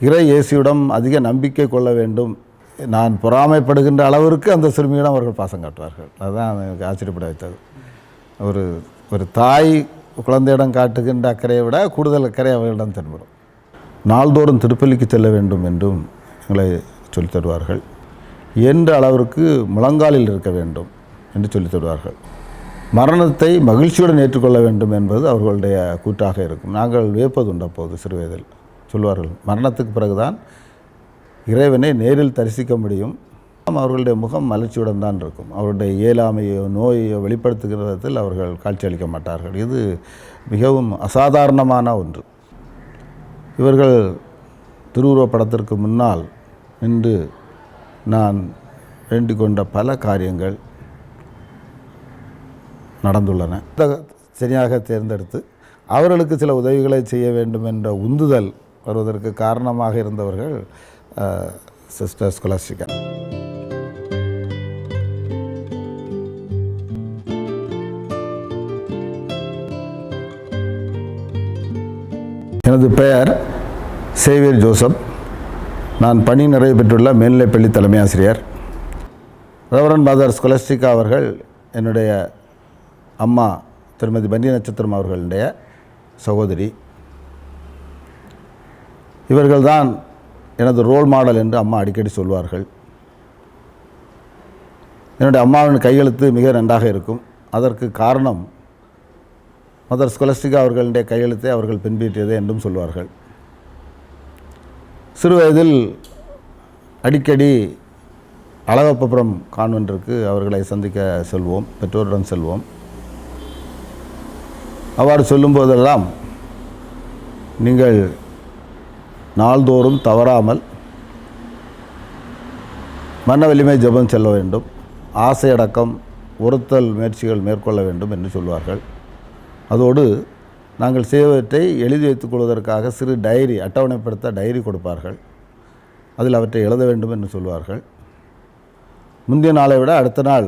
இறை இயேசுவிடம் அதிக நம்பிக்கை கொள்ள வேண்டும். நான் பொறாமைப்படுகின்ற அளவிற்கு அந்த சிறுமியிடம் அவர்கள் பாசம் காட்டுவார்கள். அதுதான் எனக்கு ஆச்சரியப்பட வைத்தது. ஒரு தாய் குழந்தையிடம் காட்டுகின்ற அக்கறையை விட கூடுதல் அக்கறை அவர்களிடம் தென்படும். நாள்தோறும் திருப்பலிக்கு செல்ல வேண்டும் என்றும் எங்களை சொல்லித் தருவார்கள். என்ற அளவிற்கு முழங்காலில் இருக்க வேண்டும் என்று சொல்லித் தருவார்கள். மரணத்தை மகிழ்ச்சியுடன் ஏற்றுக்கொள்ள வேண்டும் என்பது அவர்களுடைய கூற்றாக இருக்கும். நாங்கள் வியப்பதுண்டு. அப்போது சிறுவயதில் சொல்வார்கள், மரணத்துக்கு பிறகுதான் இறைவனை நேரில் தரிசிக்க முடியும். அவர்களுடைய முகம் மலர்ச்சியுடன் தான் இருக்கும். அவருடைய இயலாமையோ நோயையோ வெளிப்படுத்துகிற விதத்தில் அவர்கள் காட்சியளிக்க மாட்டார்கள். இது மிகவும் அசாதாரணமான ஒன்று. இவர்கள் திருவுருவப்படத்திற்கு முன்னால் நின்று நான் வேண்டிக் கொண்ட பல காரியங்கள் நடந்துள்ளன. சரியாக தேர்ந்தெடுத்து அவர்களுக்கு சில உதவிகளை செய்ய வேண்டும் என்ற உந்துதல் வருவதற்கு காரணமாக இருந்தவர்கள் சிஸ்டர் ஸ்கொலாஸ்டிகா. எனது பெயர் சேவியர் ஜோசப். நான் பணி நிறைவு பெற்றுள்ள மேல்நிலைப்பள்ளி தலைமை ஆசிரியர். ரெவரண்ட் ஃபாதர் ஸ்கொலாஸ்டிகா அவர்கள் என்னுடைய அம்மா திருமதி பன்னி நட்சத்திரம் அவர்களுடைய சகோதரி. இவர்கள்தான் எனது ரோல் மாடல் என்று அம்மா அடிக்கடி சொல்வார்கள். என்னுடைய அம்மாவின் கையெழுத்து மிக நன்றாக இருக்கும். அதற்கு காரணம் மதர் ஸ்கொலாஸ்டிகா அவர்களுடைய கையெழுத்தை அவர்கள் பின்பற்றியது என்றும் சொல்வார்கள். சிறுவயதில் அடிக்கடி அழகப்பபுரம் கான்வென்ட்டிற்கு அவர்களை சந்திக்க செல்வோம், பெற்றோருடன் செல்வோம். அவ்வாறு சொல்லும்போதெல்லாம், நீங்கள் நாள்தோறும் தவறாமல் மன வலிமை ஜெபம் செல்ல வேண்டும், ஆசையடக்கம் ஒருத்தல் முயற்சிகள் மேற்கொள்ள வேண்டும் என்று சொல்வார்கள். அதோடு நாங்கள் செய்வவற்றை எழுதி வைத்துக் கொள்வதற்காக சிறு டைரி, அட்டவணைப்படுத்த டைரி கொடுப்பார்கள். அதில் அவற்றை எழுத வேண்டும் என்று சொல்வார்கள். முந்தைய நாளை விட அடுத்த நாள்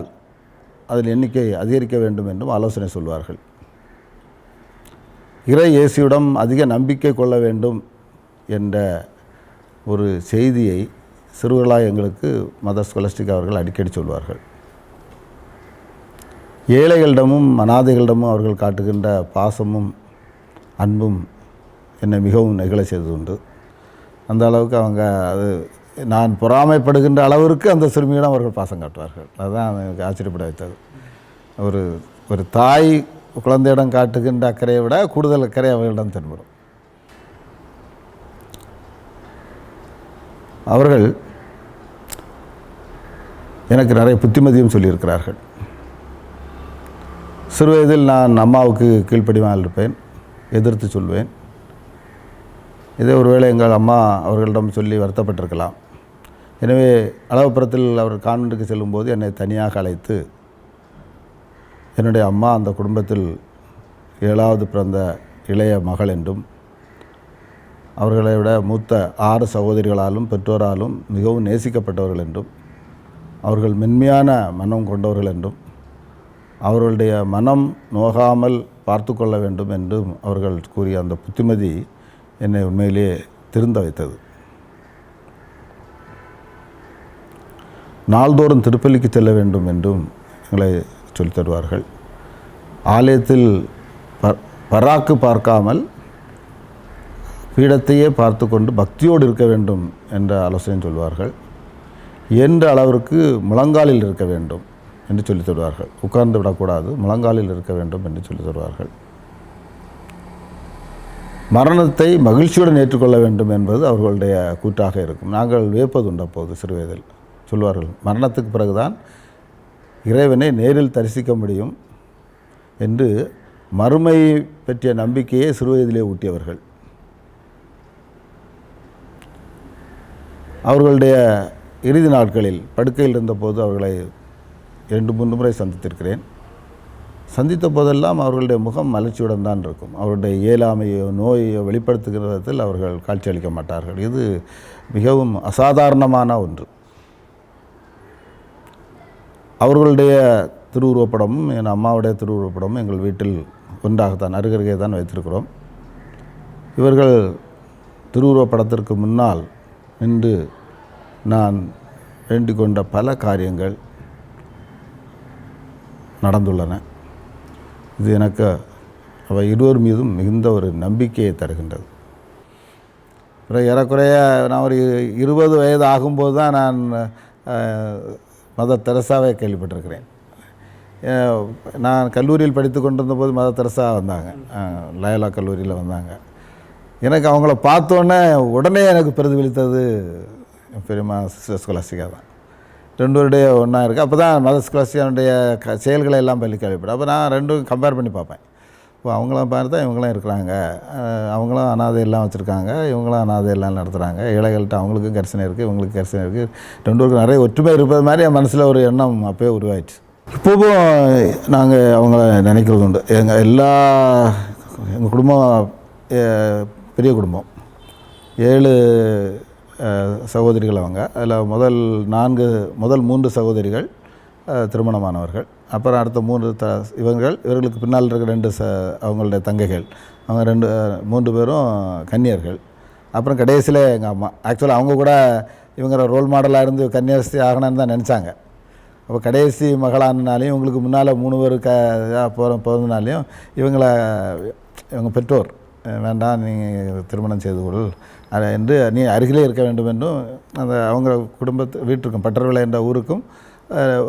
அதில் எண்ணிக்கை அதிகரிக்க வேண்டும் என்றும் ஆலோசனை சொல்வார்கள். இறை இயேசுவிடம் அதிக நம்பிக்கை கொள்ள வேண்டும் என்ற ஒரு செய்தியை சிறுவர்களாக எங்களுக்கு மதர் ஸ்கொலாஸ்டிகா அவர்கள் அடிக்கடி சொல்வார்கள். ஏழைகளிடமும் அனாதைகளிடமும் அவர்கள் காட்டுகின்ற பாசமும் அன்பும் என்னை மிகவும் நெகிழ செய்ததுண்டு. அந்த அளவுக்கு அவங்க நான் பொறாமைப்படுகின்ற அளவிற்கு அந்த சிறுமியிடம் அவர்கள் பாசம் காட்டுவார்கள். அதுதான் எனக்கு ஆச்சரியப்பட வைத்தது. ஒரு தாய் குழந்தையிடம் காட்டுகின்ற அக்கறையை விட கூடுதல் அக்கறை அவர்களிடம் தென்படும். அவர்கள் எனக்கு நிறைய புத்திமதியும் சொல்லியிருக்கிறார்கள். சிறுவயதில் நான் அம்மாவுக்கு கீழ்ப்படியாமல் இருப்பேன், எதிர்த்து சொல்வேன். இதே ஒருவேளை எங்கள் அம்மா அவர்களிடம் சொல்லி வருத்தப்பட்டிருக்கலாம். எனவே அழகப்புறத்தில் அவர் கான்வென்ட்டுக்கு செல்லும்போது என்னை தனியாக அழைத்து, என்னுடைய அம்மா அந்த குடும்பத்தில் 7வது பிறந்த இளைய மகள் என்றும் அவர்களை விட மூத்த 6 சகோதரிகளாலும் பெற்றோராலும் மிகவும் நேசிக்கப்பட்டவர்கள் என்றும் அவர்கள் மென்மையான மனம் கொண்டவர்கள் என்றும் அவர்களுடைய மனம் நோகாமல் பார்த்து கொள்ள வேண்டும் என்றும் அவர்கள் கூறிய அந்த புத்திமதி என்னை உண்மையிலேயே திருந்த வைத்தது. நாள்தோறும் திருப்பலிக்கு செல்ல வேண்டும் என்றும் எங்களை சொல்லித் தருவார்கள். ஆலயத்தில் பராக்கு பார்க்காமல் பீடத்தையே பார்த்து கொண்டு பக்தியோடு இருக்க வேண்டும் என்ற ஆலோசனை சொல்வார்கள். என்ற அளவிற்கு முழங்காலில் இருக்க வேண்டும் என்று சொல்லித் தருவார்கள். உட்கார்ந்து விடக்கூடாது, முழங்காலில் இருக்க வேண்டும் என்று சொல்லித் தருவார்கள். மரணத்தை மகிழ்ச்சியுடன் ஏற்றுக்கொள்ள வேண்டும் என்பது அவர்களுடைய கூற்றாக இருக்கும். நாங்கள் வியப்பதுண்டு. அப்போது சிறுவயதில் சொல்வார்கள், மரணத்துக்கு பிறகுதான் இறைவனை நேரில் தரிசிக்க முடியும் என்று மறுமை பற்றிய நம்பிக்கையை சிறுவயதிலே ஊட்டியவர்கள். அவர்களுடைய இறுதி நாட்களில் படுக்கையில் இருந்தபோது அவர்களை 2-3 முறை சந்தித்திருக்கிறேன். சந்தித்த போதெல்லாம் அவர்களுடைய முகம் மலர்ச்சியுடன் தான் இருக்கும். அவருடைய இயலாமையோ நோயையோ வெளிப்படுத்துகிற விதத்தில் அவர்கள் காட்சியளிக்க மாட்டார்கள். இது மிகவும் அசாதாரணமான ஒன்று. அவர்களுடைய திருவுருவப்படமும் என் அம்மாவுடைய திருவுருவப்படமும் எங்கள் வீட்டில் ஒன்றாகத்தான் அருகருகே தான் வைத்திருக்கிறோம். இவர்கள் திருவுருவப்படத்திற்கு முன்னால் நின்று நான் வேண்டிக் கொண்ட பல காரியங்கள் நடந்துள்ளன. இது எனக்கு அவை இருவர் மீதும் மிகுந்த ஒரு நம்பிக்கையை தருகின்றது. அப்புறம் ஏறக்குறைய நான் ஒரு 20 வயது ஆகும்போது தான் நான் மதர் தெரசாவை கேள்விப்பட்டிருக்கிறேன். நான் கல்லூரியில் படித்து கொண்டிருந்த போது மதர் தெரசா வந்தாங்க, லயோலா கல்லூரியில் வந்தாங்க. எனக்கு அவங்கள பார்த்தோன்னே உடனே எனக்கு பிரதிபலித்தது பெரியம்மா சிஸ்டர் ஸ்காலஸ்டிகா தான். 2 பேருடைய ஒன்றா இருக்குது. அப்போ தான் மதர் ஸ்காலஸ்டிகாவுடைய செயல்களை எல்லாம் பள்ளி கேள்விப்பட்டேன். அப்போ நான் 2 கம்பேர் பண்ணி பார்ப்பேன். இப்போ அவங்களாம் பார்த்தா இவங்களாம் இருக்கிறாங்க, அவங்களும் அனாதையெல்லாம் வச்சுருக்காங்க, இவங்களும் அனாதையெல்லாம் நடத்துகிறாங்க, ஏழைகள்கிட்ட அவங்களுக்கும் கரிசனை இருக்குது, இவங்களுக்கு கரிசனை இருக்குது, 2 பேருக்கும் நிறைய ஒற்றுமை இருப்பது மாதிரி என் மனசில் ஒரு எண்ணம் அப்போயே உருவாயிடுச்சு. இப்போவும் நாங்கள் அவங்கள நினைக்கிறது உண்டு. எங்கள் குடும்பம் பெரிய குடும்பம், 7 சகோதரிகள். அவங்க அதில் முதல் 3 சகோதரிகள் திருமணமானவர்கள். அப்புறம் அடுத்த 3 இவர்களுக்கு பின்னால் இருக்கிற 2 அவங்களுடைய தங்கைகள். அவங்க 3 பேரும் கன்னியர்கள். அப்புறம் கடைசியில் எங்கள் அம்மா. ஆக்சுவலாக அவங்க கூட இவங்க ரோல் மாடலாக இருந்து கன்னியாஸ்தி ஆகணும்னு தான் நினச்சாங்க. அப்போ கடைசி மகளானாலையும் இவங்களுக்கு முன்னால் 3 பேர் பிறந்தனாலையும் இவங்க பெற்றோர் வேண்டாம், நீங்கள் திருமணம் செய்து கொள் என்று, நீ அருகிலே இருக்க வேண்டும் என்றும் அவங்க வீட்டுக்கும் பட்டர்விளை என்ற ஊருக்கும்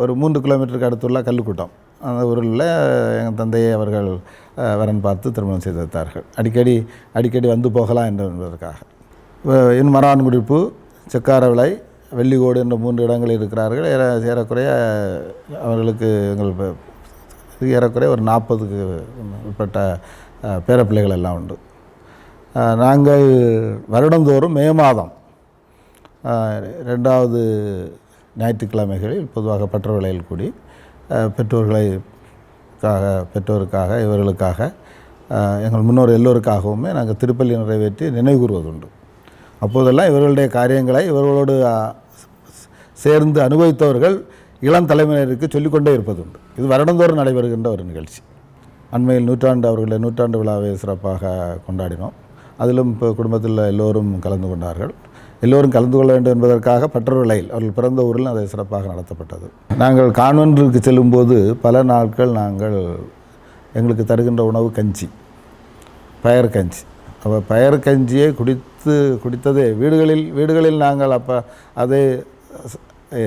ஒரு 3 கிலோமீட்டருக்கு அடுத்துள்ள கல்லுக்கூட்டம், அந்த ஊரில் எங்கள் தந்தையை அவர்கள் வரன் பார்த்து திருமணம் செய்து வைத்தார்கள். அடிக்கடி வந்து போகலாம் என்பதற்காக. இன்னும் மரவான்குடிப்பு, செக்காரவிளை, வெள்ளிக்கோடு என்ற 3 இடங்களில் இருக்கிறார்கள். ஏறக்குறைய அவர்களுக்கு ஏறக்குறைய ஒரு 40க்கு உட்பட்ட பேரப்பிள்ளைகள் எல்லாம் உண்டு. நாங்கள் வருடந்தோறும் மே மாதம் 2வது ஞாயிற்றுக்கிழமைகளில் பொதுவாக பட்டர்விளையில் கூடி பெற்றோருக்காக இவர்களுக்காக எங்கள் முன்னோர் எல்லோருக்காகவுமே நாங்கள் திருப்பலி நிறைவேற்றி நினைவு கூறுவதுண்டு. அப்போதெல்லாம் இவர்களுடைய காரியங்களை இவர்களோடு சேர்ந்து அனுபவித்தவர்கள் இளம் தலைமுறையினருக்கு சொல்லிக்கொண்டே இருப்பதுண்டு. இது வருடந்தோறும் நடைபெறுகின்ற ஒரு நிகழ்ச்சி. அண்மையில் அவர்களுடைய 100ஆண்டு விழாவை சிறப்பாக கொண்டாடினோம். அதிலும் இப்போ குடும்பத்தில் எல்லோரும் கலந்து கொண்டார்கள். எல்லோரும் கலந்து கொள்ள வேண்டும் என்பதற்காக பட்டர்விளையில் அவர்கள் பிறந்த ஊரில் அதை சிறப்பாக நடத்தப்பட்டது. நாங்கள் கான்வென்ட்டிற்கு செல்லும்போது பல நாட்கள் எங்களுக்கு தருகின்ற உணவு கஞ்சி, பயறு கஞ்சி. அப்போ பயறு கஞ்சியை குடித்ததே வீடுகளில் நாங்கள் அப்போ அதை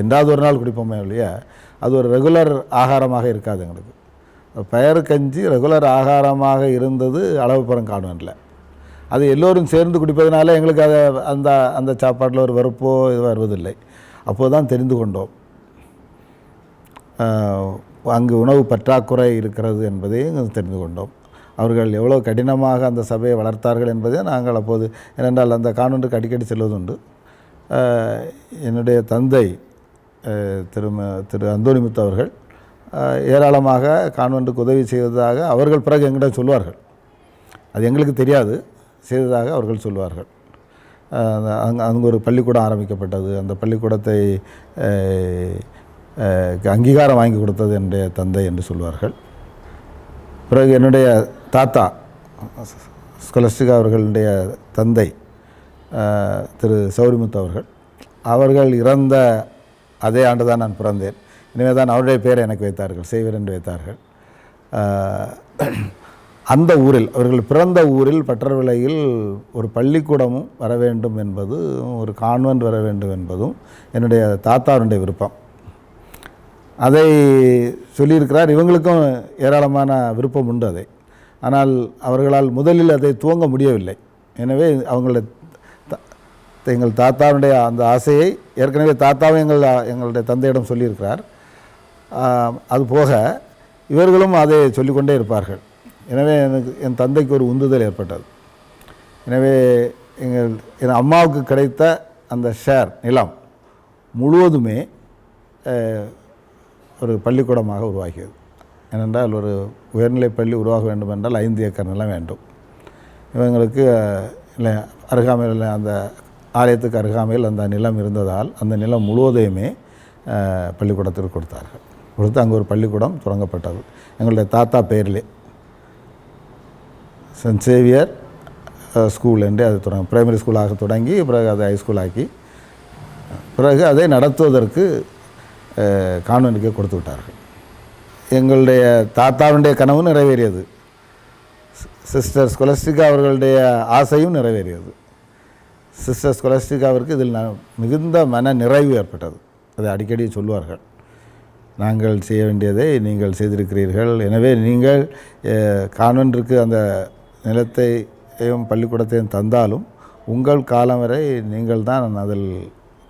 என்றாவது ஒரு நாள் குடிப்போமே இல்லையா, அது ஒரு ரெகுலர் ஆகாரமாக இருக்காது எங்களுக்கு. பயறு கஞ்சி ரெகுலர் ஆகாரமாக இருந்தது அளவுப்புறம் கான்வென்ட்டில். அது எல்லோரும் சேர்ந்து குடிப்பதனால எங்களுக்கு அந்த சாப்பாட்டில் ஒரு வெறுப்போ இது வருவதில்லை. அப்போது தான் தெரிந்து கொண்டோம் அங்கு உணவு பற்றாக்குறை இருக்கிறது என்பதையும் தெரிந்து கொண்டோம். அவர்கள் எவ்வளோ கடினமாக அந்த சபையை வளர்த்தார்கள் என்பதை நாங்கள் அப்போது, ஏனென்றால் அந்த கான்வென்ட்டுக்கு அடிக்கடி செல்வதுண்டு. என்னுடைய தந்தை திரு அந்தோணிமுத்து அவர்கள் ஏராளமாக கான்வென்ட்டுக்கு உதவி செய்ததாக அவர்கள் பிறகு எங்கிட்ட சொல்வார்கள். அது எங்களுக்கு தெரியாது, செய்ததாக அவர்கள் சொல்வார்கள். அங்கே ஒரு பள்ளிக்கூடம் ஆரம்பிக்கப்பட்டது. அந்த பள்ளிக்கூடத்தை அங்கீகாரம் வாங்கி கொடுத்தது என்னுடைய தந்தை என்று சொல்வார்கள். பிறகு என்னுடைய தாத்தா ஸ்காலஸ்டிகா அவர்களுடைய தந்தை திரு சௌரிமுத்து அவர்கள் இறந்த அதே ஆண்டு தான் நான் பிறந்தேன். எனவே தான் அவருடைய பேரை எனக்கு வைத்தார்கள், செய்வர் என்று வைத்தார்கள். அந்த ஊரில், அவர்கள் பிறந்த ஊரில் பட்டர்விளையில் ஒரு பள்ளிக்கூடமும் வர வேண்டும் என்பது, ஒரு கான்வென்ட் வர வேண்டும் என்பதும் என்னுடைய தாத்தாவுடைய விருப்பம். அதை சொல்லியிருக்கிறார். இவங்களுக்கும் ஏராளமான விருப்பம் உண்டு அதை. ஆனால் அவர்களால் முதலில் அதை துவங்க முடியவில்லை. எனவே எங்கள் தாத்தாவுடைய அந்த ஆசையை ஏற்கனவே தாத்தாவும் எங்களுடைய தந்தையிடம் சொல்லியிருக்கிறார். அதுபோக இவர்களும் அதை சொல்லிக்கொண்டே இருப்பார்கள். எனவே என் தந்தைக்கு ஒரு உந்துதல் ஏற்பட்டது. எனவே என் அம்மாவுக்கு கிடைத்த அந்த ஷேர் நிலம் முழுவதுமே ஒரு பள்ளிக்கூடமாக உருவாகியது. ஏனென்றால் ஒரு உயர்நிலைப் பள்ளி உருவாக வேண்டும் என்றால் 5 ஏக்கர் நிலம் வேண்டும். இவங்களுக்கு அருகாமையில், அந்த ஆலயத்துக்கு அருகாமையில் அந்த நிலம் இருந்ததால் அந்த நிலம் முழுவதையுமே பள்ளிக்கூடத்திற்கு கொடுத்தார்கள். கொடுத்து அங்கே ஒரு பள்ளிக்கூடம் தொடங்கப்பட்டது எங்களுடைய தாத்தா பெயரிலே. சென்ட் சேவியர் ஸ்கூல் என்று அது பிரைமரி ஸ்கூலாக தொடங்கி பிறகு அதை ஹைஸ்கூல் ஆக்கி பிறகு அதை நடத்துவதற்கு கான்வென்ட்டுக்கே கொடுத்து விட்டார்கள். எங்களுடைய தாத்தாவுடைய கனவு நிறைவேறியது. சிஸ்டர் ஸ்கொலஸ்டிகா அவர்களுடைய ஆசையும் நிறைவேறியது. சிஸ்டர் ஸ்கொலஸ்டிகாவிற்கு இதில் மிகுந்த மன நிறைவு ஏற்பட்டது. அதை அடிக்கடி சொல்லுவார்கள். நாங்கள் செய்ய வேண்டியதை நீங்கள் செய்திருக்கிறீர்கள், எனவே நீங்கள் கான்வென்ட்டிற்கு அந்த நிலத்தையும் பள்ளிக்கூடத்தையும் தந்தாலும் உங்கள் காலம் வரை நீங்கள் தான் அதில்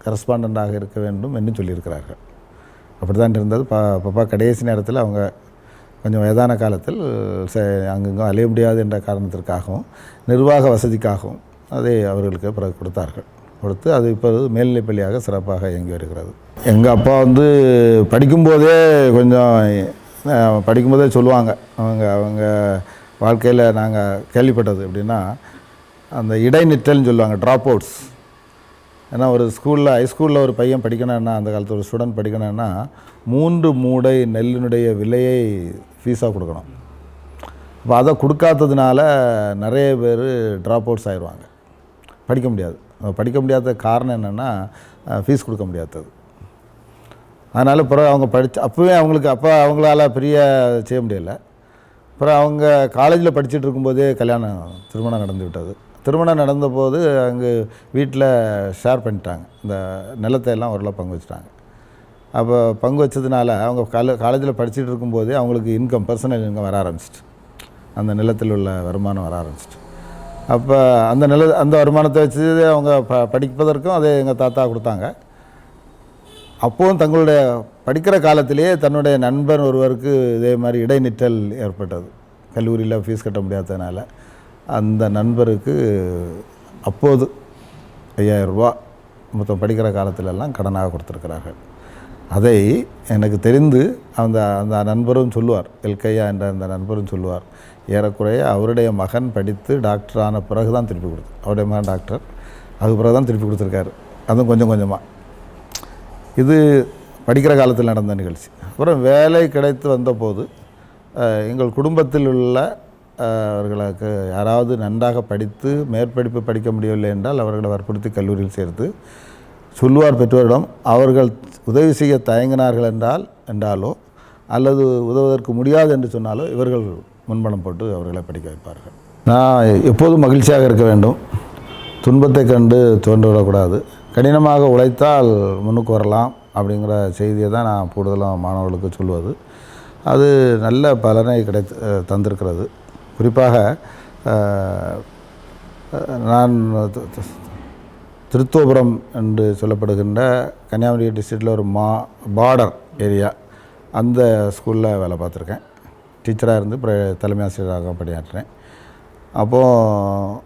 கரஸ்பாண்டண்டாக இருக்க வேண்டும் என்று சொல்லியிருக்கிறார்கள். அப்படி தான் இருந்தது. பாப்பா கடைசி நேரத்தில் அவங்க கொஞ்சம் வயதான காலத்தில் அங்கங்கே அலைய முடியாது என்ற காரணத்திற்காகவும் நிர்வாக வசதிக்காகவும் அதை அவர்களுக்கு பிறகு கொடுத்தார்கள். கொடுத்து அது இப்போது மேல்நிலைப்பள்ளியாக சிறப்பாக இயங்கி வருகிறது. எங்கள் அப்பா படிக்கும்போதே படிக்கும்போதே சொல்லுவாங்க, அவங்க வாழ்க்கையில் நாங்கள் கேள்விப்பட்டது எப்படின்னா, அந்த இடைநிற்றல்னு சொல்லுவாங்க, ட்ராப் அவுட்ஸ். ஏன்னா ஒரு ஸ்கூலில் ஹைஸ்கூலில் ஒரு பையன் படிக்கணும்னா, அந்த காலத்தில் ஒரு ஸ்டூடெண்ட் படிக்கணும்னா 3 மூடை நெல்லினுடைய விலையை ஃபீஸாக கொடுக்கணும். இப்போ அதை கொடுக்காததுனால நிறைய பேர் ட்ராப் அவுட்ஸ் ஆயிடுவாங்க, படிக்க முடியாது. படிக்க முடியாத காரணம் என்னென்னா ஃபீஸ் கொடுக்க முடியாதது. அதனால் பிறகு அவங்க அப்போவே அவங்களால பெரிய செய்ய முடியலை. அப்புறம் அவங்க காலேஜில் படிச்சுட்டு இருக்கும்போதே திருமணம் நடந்து விட்டது. திருமணம் நடந்தபோது அங்கே வீட்டில் ஷேர் பண்ணிட்டாங்க, இந்த நிலத்தை எல்லாம் ஓரளவு பங்கு வச்சுட்டாங்க. அப்போ பங்கு வச்சதுனால அவங்க காலேஜில் படிச்சுட்டு இருக்கும்போதே அவங்களுக்கு பர்சனல் இன்கம் வர ஆரம்பிச்சிட்டு, அந்த நிலத்தில் உள்ள வருமானம் வர ஆரம்பிச்சிட்டு. அப்போ அந்த வருமானத்தை வச்சு அவங்க படிப்பதற்கும் அதை எங்கள் தாத்தா கொடுத்தாங்க. அப்போவும் தங்களுடைய படிக்கிற காலத்திலேயே தன்னுடைய நண்பர் ஒருவருக்கு இதே மாதிரி இடைநிற்றல் ஏற்பட்டது. கல்லூரியில் ஃபீஸ் கட்ட முடியாததுனால அந்த நண்பருக்கு அப்போது 5000 ரூபா மொத்தம் படிக்கிற காலத்திலெல்லாம் கடனாக கொடுத்துருக்கிறார்கள். அதை எனக்கு தெரிந்து அந்த நண்பரும் சொல்லுவார், எல்கையா என்ற அந்த நண்பரும் சொல்லுவார், ஏறக்குறைய அவருடைய மகன் படித்து டாக்டரான பிறகு தான் திருப்பி கொடுத்து, அவருடைய மகன் டாக்டர், அதுக்கு பிறகு தான் திருப்பி கொடுத்துருக்காரு. அதுவும் கொஞ்சம் கொஞ்சமாக. இது படிக்கிற காலத்தில் நடந்த நிகழ்ச்சி. அப்புறம் வேலை கிடைத்து வந்தபோது எங்கள் குடும்பத்தில் உள்ள அவர்களுக்கு யாராவது நன்றாக படித்து மேற்படிப்பு படிக்க முடியவில்லை என்றால் அவர்களை வற்புறுத்தி கல்லூரியில் சேர்த்து சொல்லுவார் பெற்றோரிடம். அவர்கள் உதவி செய்ய தயங்கினார்கள் என்றாலோ அல்லது உதவுவதற்கு முடியாது என்று சொன்னாலோ இவர்கள் முன்பணம் போட்டு அவர்களை படிக்க வைப்பார்கள். நான் எப்போதும் மகிழ்ச்சியாக இருக்க வேண்டும், துன்பத்தை கண்டு தோன்றிவிடக்கூடாது, கடினமாக உழைத்தால் முன்னுக்கு வரலாம் அப்படிங்கிற செய்தியை தான் நான் கூடுதலாக மாணவர்களுக்கு சொல்லுவது. அது நல்ல பலனை தந்திருக்கிறது. குறிப்பாக நான் திருத்தோபுரம் என்று சொல்லப்படுகின்ற கன்னியாகுமரி டிஸ்ட்ரிக்டில் ஒரு பார்டர் ஏரியா, அந்த ஸ்கூலில் வேலை பார்த்துருக்கேன். டீச்சராக இருந்து தலைமை ஆசிரியராக பணியாற்றினேன். அப்போது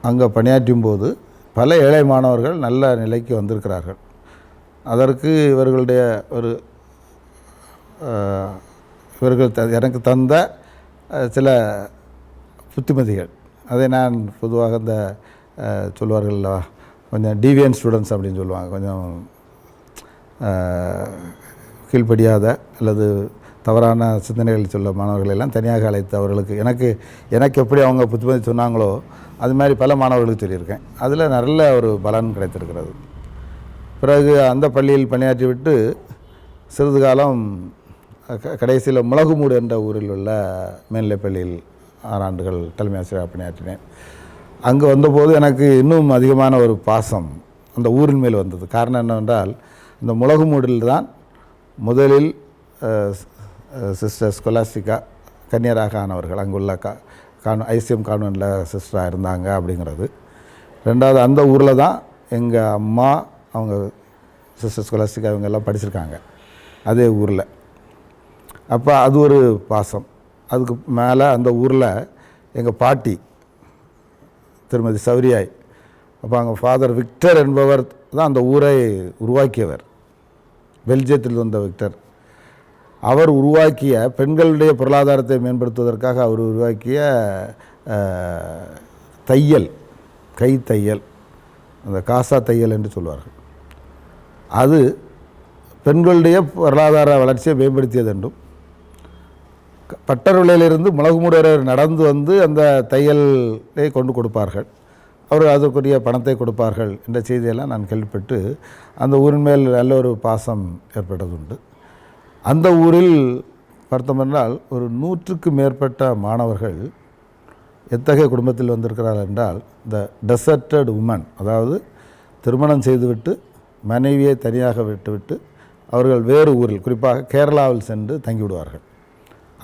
அங்கே பணியாற்றும் போது பல ஏழை மாணவர்கள் நல்ல நிலைக்கு வந்திருக்கிறார்கள். அதற்கு இவர்கள் எனக்கு தந்த சில புத்திமதிகள், அதை நான் பொதுவாக இந்த சொல்வார்கள் கொஞ்சம் டீவியன் ஸ்டூடெண்ட்ஸ் அப்படின்னு சொல்லுவாங்க, கொஞ்சம் கீழ்ப்படியாத அல்லது தவறான சிந்தனைகள் சொல்ல மாணவர்கள் எல்லாம் தனியாக அழைத்து அவர்களுக்கு எனக்கு எப்படி அவங்க புத்திமதி சொன்னாங்களோ அது மாதிரி பல மாணவர்களுக்கு சொல்லியிருக்கேன். அதில் நல்ல ஒரு பலன் கிடைத்திருக்கிறது. பிறகு அந்த பள்ளியில் பணியாற்றி விட்டு சிறிது காலம் கடைசியில் முளகுமூடு என்ற ஊரில் உள்ள மேல்நிலைப்பள்ளியில் 6 ஆண்டுகள் தலைமை ஆசிரியராக பணியாற்றினேன். அங்கே வந்தபோது எனக்கு இன்னும் அதிகமான ஒரு பாசம் அந்த ஊரின் மேல் வந்தது. காரணம் என்னவென்றால், இந்த முளகுமூடில் தான் முதலில் சிஸ்டர் ஸ்கொலாஸ்டிகா கன்னியராக ஆனவர்கள். அங்குள்ள ஐசிஎம் கான்வென்ட்டில் சிஸ்டராக இருந்தாங்க அப்படிங்கிறது. ரெண்டாவது, அந்த ஊரில் தான் எங்கள் அம்மா, அவங்க சிஸ்டர் ஸ்கொலாஸ்டிகா இவங்க எல்லாம் படிச்சிருக்காங்க அதே ஊரில். அப்போ அது ஒரு பாசம். அதுக்கு மேலே அந்த ஊரில் எங்கள் பாட்டி திருமதி சௌரியாய், அப்போ அங்கே ஃபாதர் விக்டர் என்பவர் தான் அந்த ஊரை உருவாக்கியவர். பெல்ஜியத்தில் வந்த விக்டர், அவர் உருவாக்கிய பெண்களுடைய பொருளாதாரத்தை மேம்படுத்துவதற்காக அவர் உருவாக்கிய தையல், கை தையல், அந்த காசா தையல் என்று சொல்வார்கள், அது பெண்களுடைய பொருளாதார வளர்ச்சியை மேம்படுத்தியது என்றும் பட்டர்விலையிலிருந்து முளகுமூடு வரை நடந்து வந்து அந்த தையலை கொண்டு கொடுப்பார்கள். அவர் அதற்குரிய பணத்தை கொடுப்பார்கள் என்ற செய்தியெல்லாம் நான் கேள்விப்பட்டு அந்த ஊரின் மேல் நல்ல ஒரு பாசம் ஏற்பட்டதுண்டு. அந்த ஊரில் பார்த்தோம் என்றால் ஒரு 100க்கு மேற்பட்ட மாணவர்கள் எத்தகைய குடும்பத்தில் வந்திருக்கிறார்கள் என்றால், இந்த டெசர்டட் உமன், அதாவது திருமணம் செய்துவிட்டு மனைவியை தனியாக விட்டுவிட்டு அவர்கள் வேறு ஊரில், குறிப்பாக கேரளாவில் சென்று தங்கிவிடுவார்கள்.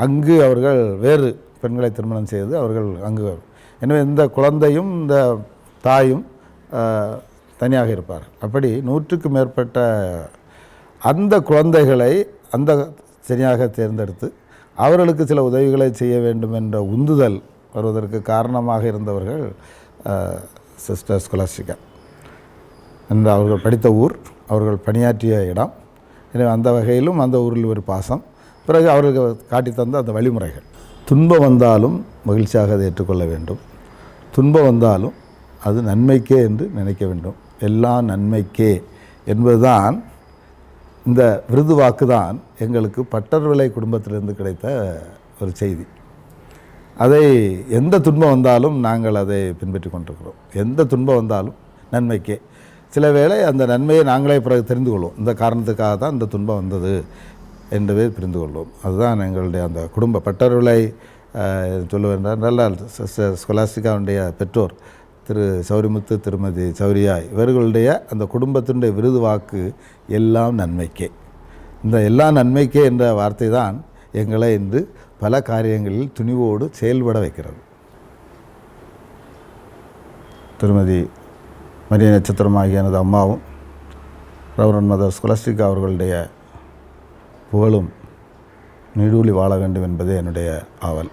அங்கு அவர்கள் வேறு பெண்களை திருமணம் செய்து அவர்கள் அங்கு, எனவே இந்த குழந்தையும் இந்த தாயும் தனியாக இருப்பார்கள். அப்படி 100க்கு மேற்பட்ட அந்த குழந்தைகளை அந்த தனியாக தேர்ந்தெடுத்து அவர்களுக்கு சில உதவிகளை செய்ய வேண்டும் என்ற உந்துதல் வருவதற்கு காரணமாக இருந்தவர்கள் சிஸ்டர் ஸ்கொலாஸ்டிகா என்ற அவர்கள் படித்த ஊர், அவர்கள் பணியாற்றிய இடம். எனவே அந்த வகையிலும் அந்த ஊரில் ஒரு பாசம். பிறகு அவர்களுக்கு காட்டி தந்த அந்த வழிமுறைகள். துன்பம் வந்தாலும் மகிழ்ச்சியாக அதை ஏற்றுக்கொள்ள வேண்டும். துன்பம் வந்தாலும் அது நன்மைக்கே என்று நினைக்க வேண்டும். எல்லாம் நன்மைக்கே என்பதுதான் இந்த விருது வாக்கு தான் எங்களுக்கு பட்டர்விலை குடும்பத்திலிருந்து கிடைத்த ஒரு செய்தி. அதை எந்த துன்பம் வந்தாலும் நாங்கள் அதை பின்பற்றி கொண்டிருக்கிறோம். எந்த துன்பம் வந்தாலும் நன்மைக்கே. சில வேளை அந்த நன்மையை நாங்களே பிறகு தெரிந்து கொள்வோம். இந்த காரணத்துக்காக தான் இந்த துன்பம் வந்தது என்றவே புரிந்து கொள்வோம். அதுதான் எங்களுடைய அந்த குடும்ப பட்டர்விலை சொல்லுவென்றால் நல்ல ஸ்கொலாஸ்டிகாவுடைய பெற்றோர் திரு சௌரிமுத்து, திருமதி சௌரியாய், இவர்களுடைய அந்த குடும்பத்தினுடைய விருது வாக்கு எல்லாம் நன்மைக்கே. இந்த எல்லாம் நன்மைக்கே என்ற வார்த்தை தான் எங்களை இன்று பல காரியங்களில் துணிவோடு செயல்பட வைக்கிறது. திருமதி மரிய நட்சத்திரமாகிய எனது அம்மாவும் ரெவரண்ட் மதர் ஸ்கொலாஸ்டிகா அவர்களுடைய புகழும் நீடூழி வாழ வேண்டும் என்பதே என்னுடைய ஆவல்.